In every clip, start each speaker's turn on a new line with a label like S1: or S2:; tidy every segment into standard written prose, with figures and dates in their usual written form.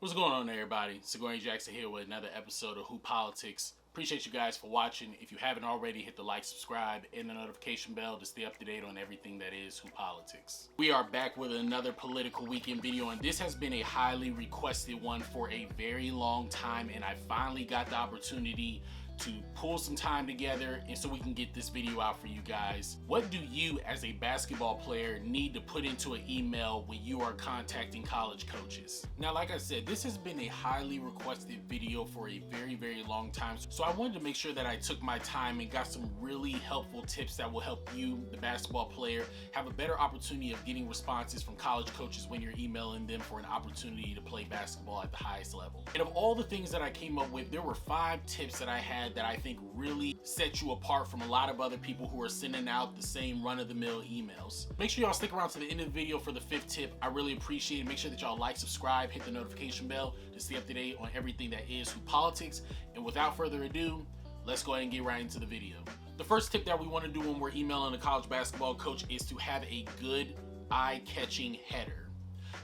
S1: What's going on, everybody? Sigourney Jackson here with another episode of Who Politics. Appreciate you guys for watching. If you haven't already, hit the like, subscribe, and the notification bell to stay up to date on everything that is Who Politics. We are back with another political weekend video, and this has been a highly requested one for a very long time, and I finally got the opportunity to pull some time together and so we can get this video out for you guys. What do you as a basketball player need to put into an email when you are contacting college coaches? Now, like I said, this has been a highly requested video for a very long time, so I wanted to make sure that I took my time and got some really helpful tips that will help you, the basketball player, have a better opportunity of getting responses from college coaches when you're emailing them for an opportunity to play basketball at the highest level. And of all the things that I came up with, there were 5 tips that I had that I think really set you apart from a lot of other people who are sending out the same run-of-the-mill emails. Make sure y'all stick around to the end of the video for the 5th tip. I really appreciate it. Make sure that y'all like, subscribe, hit the notification bell to stay up to date on everything that is Who Politics. And without further ado, let's go ahead and get right into the video. The first tip that we want to do when we're emailing a college basketball coach is to have a good eye-catching header.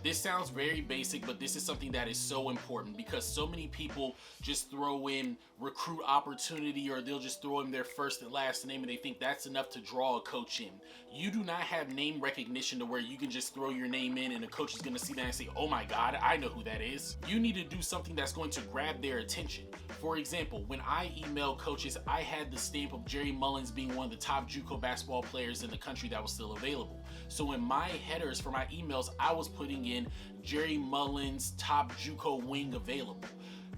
S1: This sounds very basic, but this is something that is so important because so many people just throw in recruit opportunity, or they'll just throw in their first and last name and they think that's enough to draw a coach in. You do not have name recognition to where you can just throw your name in and a coach is going to see that and say, oh my God, I know who that is. You need to do something that's going to grab their attention. For example, when I email coaches, I had the stamp of Jerry Mullins being one of the top JUCO basketball players in the country that was still available. So in my headers for my emails, I was putting in Jerry Mullins top JUCO wing available.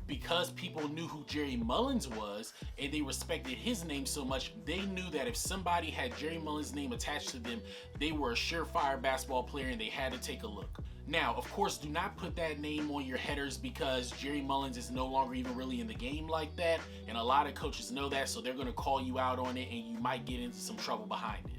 S1: Because people knew who Jerry Mullins was and they respected his name so much, they knew that if somebody had Jerry Mullins' name attached to them, they were a surefire basketball player and they had to take a look. Now, of course, do not put that name on your headers because Jerry Mullins is no longer even really in the game like that, and a lot of coaches know that, so they're going to call you out on it and you might get into some trouble behind it.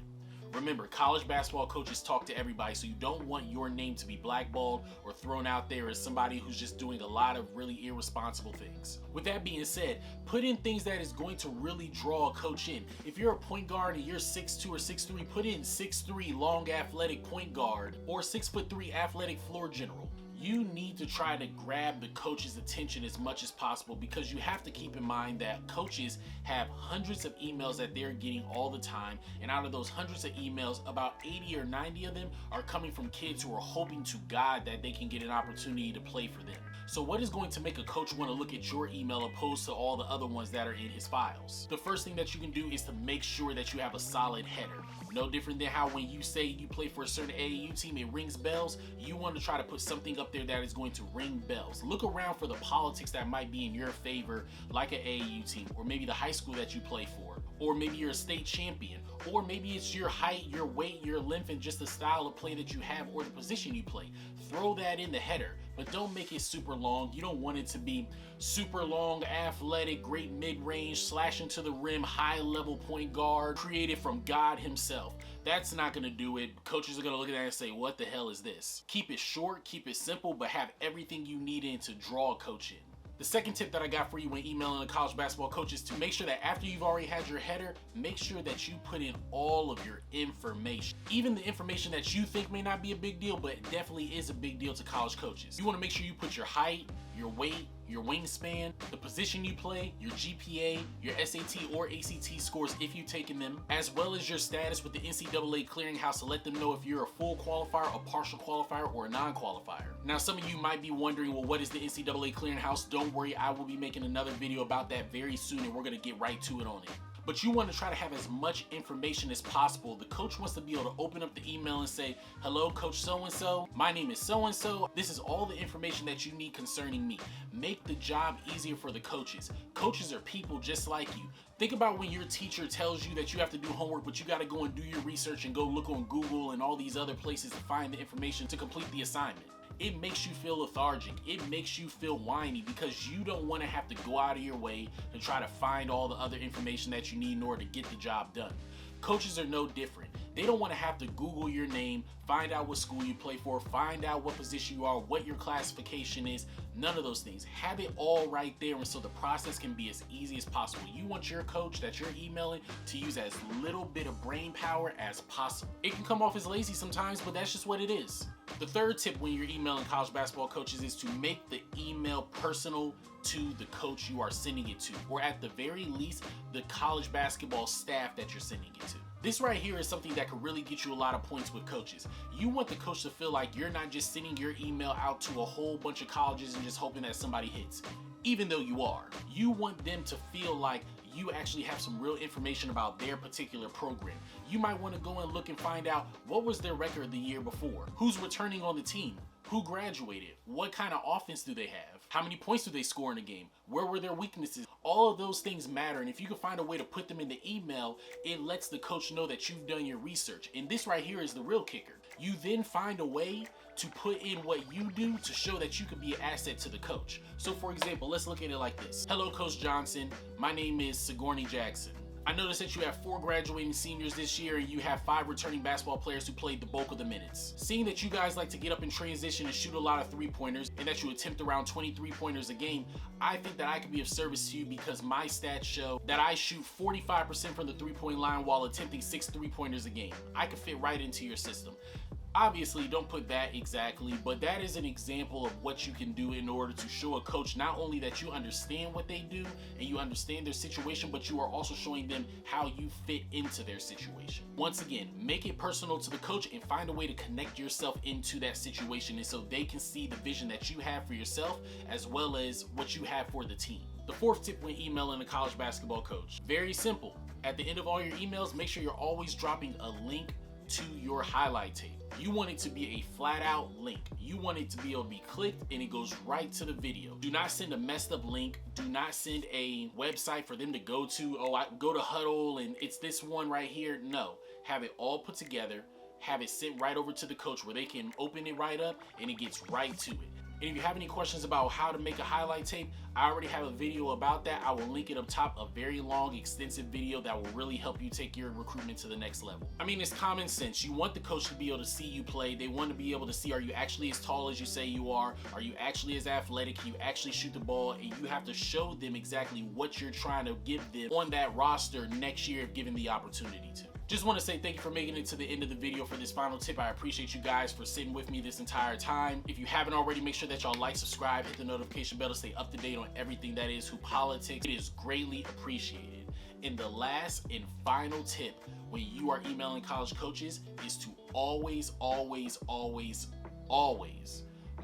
S1: Remember, college basketball coaches talk to everybody, so you don't want your name to be blackballed or thrown out there as somebody who's just doing a lot of really irresponsible things. With that being said, put in things that is going to really draw a coach in. If you're a point guard and you're 6'2" or 6'3", put in 6'3" long athletic point guard or 6'3" athletic floor general. You need to try to grab the coach's attention as much as possible because you have to keep in mind that coaches have hundreds of emails that they're getting all the time, and out of those hundreds of emails, about 80 or 90 of them are coming from kids who are hoping to God that they can get an opportunity to play for them. So what is going to make a coach want to look at your email opposed to all the other ones that are in his files? The first thing that you can do is to make sure that you have a solid header. No different than how when you say you play for a certain AAU team, it rings bells. You want to try to put something up there that is going to ring bells. Look around for the politics that might be in your favor, like an AAU team, or maybe the high school that you play for, or maybe you're a state champion, or maybe it's your height, your weight, your length, and just the style of play that you have or the position you play. Throw that in the header, but don't make it super long. You don't want it to be super long, athletic, great mid-range, slashing to the rim, high-level point guard, created from God himself. That's not going to do it. Coaches are going to look at that and say, what the hell is this? Keep it short, keep it simple, but have everything you need in to draw a coach in. The second tip that I got for you when emailing a college basketball coach is to make sure that after you've already had your header, make sure that you put in all of your information. Even the information that you think may not be a big deal, but it definitely is a big deal to college coaches. You want to make sure you put your height, your weight, your wingspan, the position you play, your GPA, your SAT or ACT scores if you've taken them, as well as your status with the NCAA clearinghouse to let them know if you're a full qualifier, a partial qualifier, or a non-qualifier. Now, some of you might be wondering, well, what is the NCAA clearinghouse? Don't worry, I will be making another video about that very soon, and we're going to get right to it on it. But you want to try to have as much information as possible. The coach wants to be able to open up the email and say, hello, Coach so-and-so. My name is so-and-so. This is all the information that you need concerning me. Make the job easier for the coaches. Coaches are people just like you. Think about when your teacher tells you that you have to do homework, but you got to go and do your research and go look on Google and all these other places to find the information to complete the assignment. It makes you feel lethargic. It makes you feel whiny because you don't want to have to go out of your way to try to find all the other information that you need in order to get the job done. Coaches are no different. They don't want to have to Google your name, find out what school you play for, find out what position you are, what your classification is. None of those things. Have it all right there, and so the process can be as easy as possible. You want your coach that you're emailing to use as little bit of brain power as possible. It can come off as lazy sometimes, but that's just what it is. The third tip when you're emailing college basketball coaches is to make the email personal to the coach you are sending it to, or at the very least, the college basketball staff that you're sending it to. This right here is something that could really get you a lot of points with coaches. You want the coach to feel like you're not just sending your email out to a whole bunch of colleges and just hoping that somebody hits, even though you are. You want them to feel like you actually have some real information about their particular program. You might want to go and look and find out what was their record the year before, who's returning on the team, who graduated, what kind of offense do they have, how many points do they score in a game, where were their weaknesses. All of those things matter, and if you can find a way to put them in the email, it lets the coach know that you've done your research. And this right here is the real kicker. You then find a way to put in what you do to show that you can be an asset to the coach. So for example, let's look at it like this. Hello, Coach Johnson. My name is Sigourney Jackson. I noticed that you have 4 graduating seniors this year and you have 5 returning basketball players who played the bulk of the minutes. Seeing that you guys like to get up in transition and shoot a lot of 3-pointers and that you attempt around 20 3-pointers a game, I think that I could be of service to you because my stats show that I shoot 45% from the 3-point line while attempting 6 3-pointers a game. I could fit right into your system. Obviously, don't put that exactly, but that is an example of what you can do in order to show a coach not only that you understand what they do and you understand their situation, but you are also showing them how you fit into their situation. Once again, make it personal to the coach and find a way to connect yourself into that situation, and so they can see the vision that you have for yourself as well as what you have for the team. The fourth tip when emailing a college basketball coach, very simple. At the end of all your emails, make sure you're always dropping a link to your highlight tape. You want it to be a flat out link. You want it to be able to be clicked and it goes right to the video. Do not send a messed up link. Do not send a website for them to go to. Oh, I go to Huddle and it's this one right here. No, have it all put together. Have it sent right over to the coach where they can open it right up and it gets right to it. And if you have any questions about how to make a highlight tape, I already have a video about that. I will link it up top, a very long, extensive video that will really help you take your recruitment to the next level. I mean, it's common sense. You want the coach to be able to see you play. They want to be able to see, are you actually as tall as you say you are? Are you actually as athletic? Can you actually shoot the ball? And you have to show them exactly what you're trying to give them on that roster next year if given the opportunity to. Just want to say thank you for making it to the end of the video for this final tip. I appreciate you guys for sitting with me this entire time. If you haven't already, make sure that y'all like, subscribe, hit the notification bell to stay up to date on everything that is Hoop Politics. It is greatly appreciated. And the last and final tip when you are emailing college coaches is to always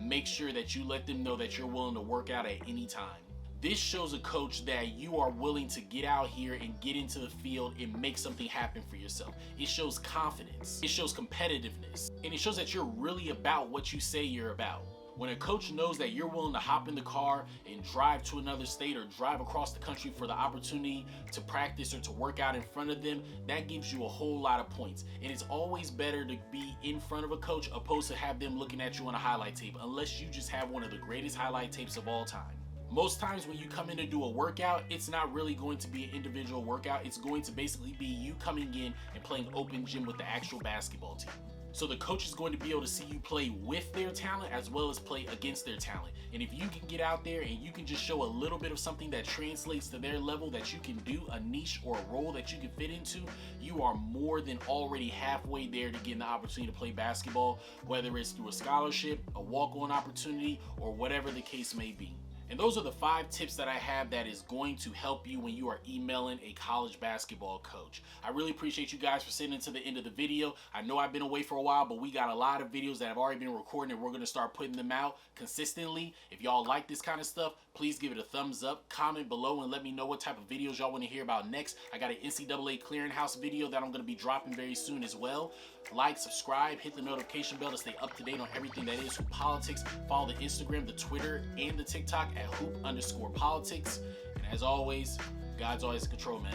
S1: make sure that you let them know that you're willing to work out at any time. This shows a coach that you are willing to get out here and get into the field and make something happen for yourself. It shows confidence, it shows competitiveness, and it shows that you're really about what you say you're about. When a coach knows that you're willing to hop in the car and drive to another state or drive across the country for the opportunity to practice or to work out in front of them, that gives you a whole lot of points. And it's always better to be in front of a coach opposed to have them looking at you on a highlight tape, unless you just have one of the greatest highlight tapes of all time. Most times when you come in to do a workout, it's not really going to be an individual workout. It's going to basically be you coming in and playing open gym with the actual basketball team. So the coach is going to be able to see you play with their talent as well as play against their talent. And if you can get out there and you can just show a little bit of something that translates to their level, that you can do a niche or a role that you can fit into, you are more than already halfway there to getting the opportunity to play basketball, whether it's through a scholarship, a walk-on opportunity, or whatever the case may be. And those are the 5 tips that I have that is going to help you when you are emailing a college basketball coach. I really appreciate you guys for sitting into the end of the video. I know I've been away for a while, but we got a lot of videos that have already been recorded and we're going to start putting them out consistently. If y'all like this kind of stuff, please give it a thumbs up, comment below, and let me know what type of videos y'all want to hear about next. I got an NCAA clearinghouse video that I'm going to be dropping very soon as well. Like, subscribe, hit the notification bell to stay up to date on everything that is Hoop Politics. Follow the Instagram, the Twitter, and the TikTok at Hoop_Politics. And as always, God's always in control, man.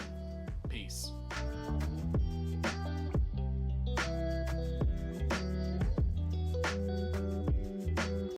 S1: Peace.